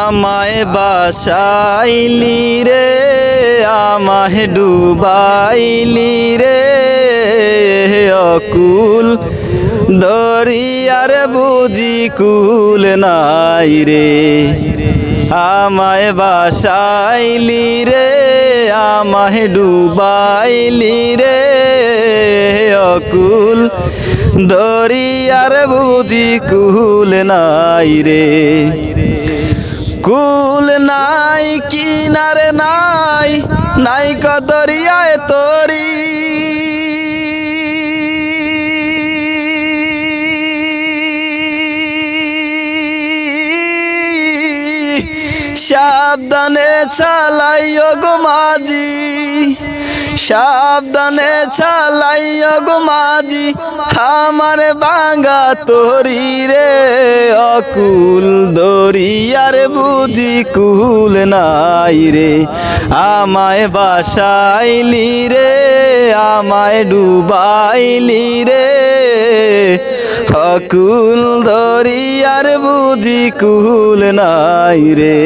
আমায় বাসাইলি রে, আমায় ডুবাইলি রে, অকুল দরিয়ার বুঝি কুল নাই রে। আমায় বাসাইলি রে, আমায় ডুবাইলি রে, অকুল দরিয়ার বুঝি কুল নাই রে। কুল নাই কিনারে নাই, নাই দরিয়ায় তরি, সাবধানে চালাইও গো মাঝি, সাবধানে চালাইও গো মাঝি, আমার বাঙ্গা তরি রে, অকুল দরিয়ার বুঝি কুল নাই রে। আমায় বাসাইলি রে, আমায় ডুবাইলি রে, অকুল দরিয়ার বুঝি কুল নাই রে।